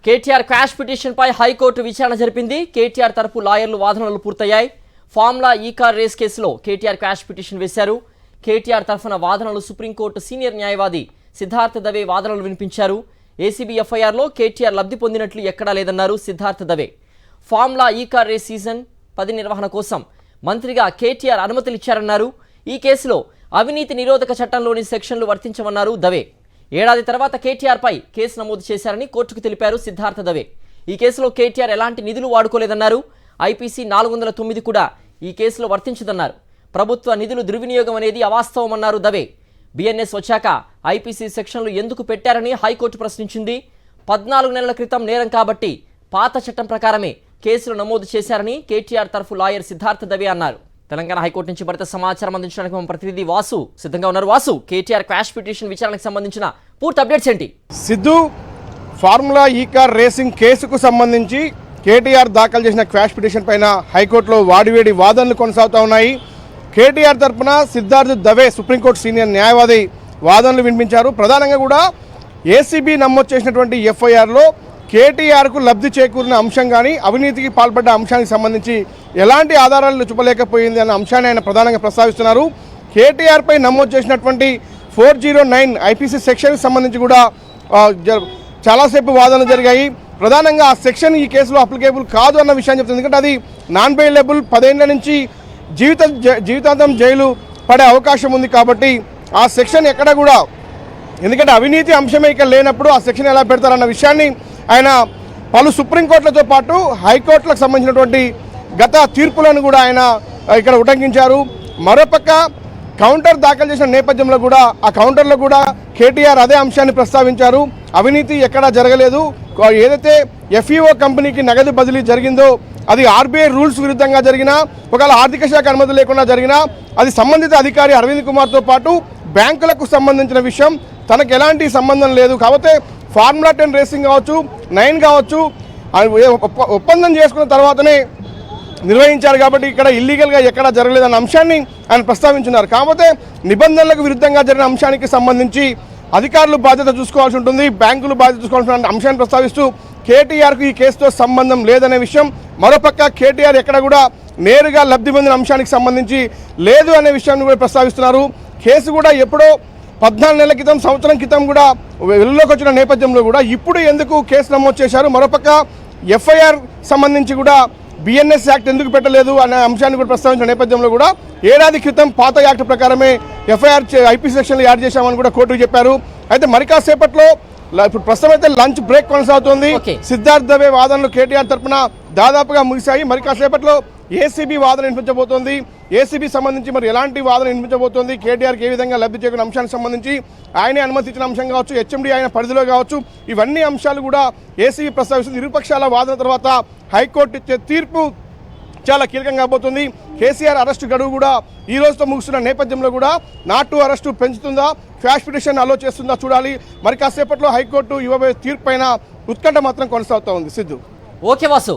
KTR quash petition పై high court విచారణ జరిపింది. కేటీఆర్ తరపు లాయర్లు వాదనలు పూర్తయ్యాయి. ఫార్ములా ఈ కార్ రేస్ కేసులో కేటీఆర్ క్వాష్ పిటిషన్ వేశారు. కేటీఆర్ తరఫున వాదనలు సుప్రీంకోర్టు సీనియర్ న్యాయవాది సిద్ధార్థ దవే వాదనలు వినిపించారు. ఏసీబీ ఎఫ్ఐఆర్లో కేటీఆర్ లబ్ధి పొందినట్లు ఎక్కడా లేదన్నారు సిద్ధార్థ దవే. ఫార్ములా ఈ కార్ రేస్ సీజన్ 10 నిర్వహణ కోసం మంత్రిగా కేటీఆర్ అనుమతులిచ్చారన్నారు. ఈ కేసులో అవినీతి నిరోధక చట్టంలోని సెక్షన్లు వర్తించమన్నారు దవే. ఏడాది తర్వాత కేటీఆర్పై కేసు నమోదు చేశారని కోర్టుకు తెలిపారు సిద్ధార్థ దవే. ఈ కేసులో కేటీఆర్ ఎలాంటి నిధులు వాడుకోలేదన్నారు. ఐపీసీ 409 కూడా ఈ కేసులో వర్తించదన్నారు. ప్రభుత్వ నిధులు దుర్వినియోగం అనేది అవాస్తవమన్నారు దవే. బిఎన్ఎస్ వచ్చాక ఐపీసీ సెక్షన్లు ఎందుకు పెట్టారని హైకోర్టు ప్రశ్నించింది. 14 నెలల క్రితం నేరం కాబట్టి పాత చట్టం ప్రకారమే కేసులు నమోదు చేశారని కేటీఆర్ తరఫు లాయర్ సిద్ధార్థ దవే అన్నారు. తెలంగాణ హైకోర్టు నుంచి మరింత సమాచారం అందించడానికి మా ప్రతినిధి వాసు సిద్ధంగా ఉన్నారు. వాసు, కేటీఆర్ క్వాష్ పిటిషన్ విచారణకు సంబంధించిన పూర్తి అప్డేట్స్ ఏంటి? సిద్ధు, ఫార్ములా ఈ కార్ రేసింగ్ కేసుకు సంబంధించి కేటీఆర్ దాఖలు చేసిన క్వాష్ పిటిషన్ పైన హైకోర్టులో వాడివేడి వాదనలు కొనసాగుతూ ఉన్నాయి. కేటీఆర్ తరఫున సిద్ధార్థ్ దవే సుప్రీంకోర్టు సీనియర్ న్యాయవాది వాదనలు వినిపించారు. ప్రధానంగా కూడా ఏసీబీ నమోదు చేసినటువంటి ఎఫ్ఐఆర్లో కేటీఆర్కు లబ్ధి చేకూరిన అంశం కానీ అవినీతికి పాల్పడ్డ అంశానికి సంబంధించి ఎలాంటి ఆధారాలు చూపలేకపోయింది అన్న అంశాన్ని ఆయన ప్రధానంగా ప్రస్తావిస్తున్నారు. కేటీఆర్పై నమోదు చేసినటువంటి 409 ఐపీసీ సెక్షన్కి సంబంధించి కూడా చాలాసేపు వాదనలు జరిగాయి. ప్రధానంగా ఆ సెక్షన్ ఈ కేసులో అప్లికేబుల్ కాదు అన్న విషయాన్ని చెప్తుంది. ఎందుకంటే అది నాన్ బెయిలబుల్, 10 ఏళ్ల నుంచి జీవితాంతం జైలు పడే అవకాశం ఉంది. కాబట్టి ఆ సెక్షన్ ఎక్కడ కూడా, ఎందుకంటే అవినీతి అంశమే ఇక్కడ లేనప్పుడు ఆ సెక్షన్ ఎలా పెడతారన్న విషయాన్ని ఆయన పలు సుప్రీంకోర్టులతో పాటు హైకోర్టులకు సంబంధించినటువంటి గత తీర్పులను కూడా ఆయన ఇక్కడ ఉటంకించారు. మరోపక్క కౌంటర్ దాఖలు చేసిన నేపథ్యంలో కూడా ఆ కౌంటర్లో కూడా కేటీఆర్ అదే అంశాన్ని ప్రస్తావించారు. అవినీతి ఎక్కడా జరగలేదు. ఏదైతే ఎఫ్ఈఓ కంపెనీకి నగదు బదిలీ జరిగిందో అది ఆర్బీఐ రూల్స్ విరుద్ధంగా జరిగినా, ఒకవేళ ఆర్థిక శాఖ అనుమతి లేకుండా జరిగినా అది సంబంధిత అధికారి అరవింద్ కుమార్తో పాటు బ్యాంకులకు సంబంధించిన విషయం తనకు ఎలాంటి సంబంధం లేదు. కాకపోతే ఫార్ములా 10 రేసింగ్ కావచ్చు, 9 కావచ్చు, ఒప్పందం చేసుకున్న తర్వాతనే నిర్వహించారు. కాబట్టి ఇక్కడ ఇల్లీగల్గా ఎక్కడా జరగలేదన్న అంశాన్ని ఆయన ప్రస్తావించున్నారు. కాకపోతే నిబంధనలకు విరుద్ధంగా జరిగిన అంశానికి సంబంధించి అధికారులు బాధ్యత చూసుకోవాల్సి ఉంటుంది, బ్యాంకులు బాధ్యత చూసుకోవాల్సిన అంశాన్ని ప్రస్తావిస్తూ కేటీఆర్కు ఈ కేసుతో సంబంధం లేదనే విషయం, మరోపక్క కేటీఆర్ ఎక్కడ కూడా నేరుగా లబ్ధి పొందిన అంశానికి సంబంధించి లేదు అనే విషయాన్ని కూడా ప్రస్తావిస్తున్నారు. కేసు కూడా ఎప్పుడో 14 నెలల క్రితం, సంవత్సరం క్రితం కూడా వెలుగులోకి వచ్చిన నేపథ్యంలో కూడా ఇప్పుడు ఎందుకు కేసు నమోదు చేశారు, మరోపక్క ఎఫ్ఐఆర్ సంబంధించి కూడా బిఎన్ఎస్ యాక్ట్ ఎందుకు పెట్టలేదు అనే అంశాన్ని కూడా ప్రస్తావించిన నేపథ్యంలో కూడా ఏడాది క్రితం పాత యాక్ట్ ప్రకారమే ఎఫ్ఐఆర్ ఐపీసీ సెక్షన్లు యాడ్ చేశామని కూడా కోర్టుకు చెప్పారు. అయితే మరి కాసేపట్లో ఇప్పుడు ప్రస్తుతం అయితే లంచ్ బ్రేక్ కొనసాగుతోంది. సిద్ధార్థ్ దవే వాదనలు కేటీఆర్ తరఫున దాదాపుగా ముగిశాయి. మరి కాసేపట్లో ఏసీబీ వాదన వినిపించబోతోంది. ఏసీబీ సంబంధించి మరి ఎలాంటి వాదన వినిపించబోతోంది, కేటీఆర్కి ఏ విధంగా లబ్ధి చేకూరిన అంశానికి సంబంధించి ఆయనే అనుమతించిన అంశం కావచ్చు, హెచ్ఎండీ ఆయన పరిధిలో కావచ్చు, ఇవన్నీ అంశాలు కూడా ఏసీబీ ప్రస్తావిస్తుంది. ఇరుపక్షాల వాదన తర్వాత హైకోర్టు ఇచ్చే తీర్పు చాలా కీలకంగా కాబోతుంది. కేసీఆర్ అరెస్టు గడువు కూడా ఈ రోజుతో ముగుస్తున్న నేపథ్యంలో కూడా నాటు అరెస్టు పెంచుతుందా, క్వాష్ పిటిషన్ అలో చేస్తుందా చూడాలి. మరి కాసేపట్లో హైకోర్టు ఇవ్వబోయే తీర్పు పైన ఉత్కంఠ మాత్రం కొనసాగుతూ ఉంది. సిద్ధు. ఓకే వాసు.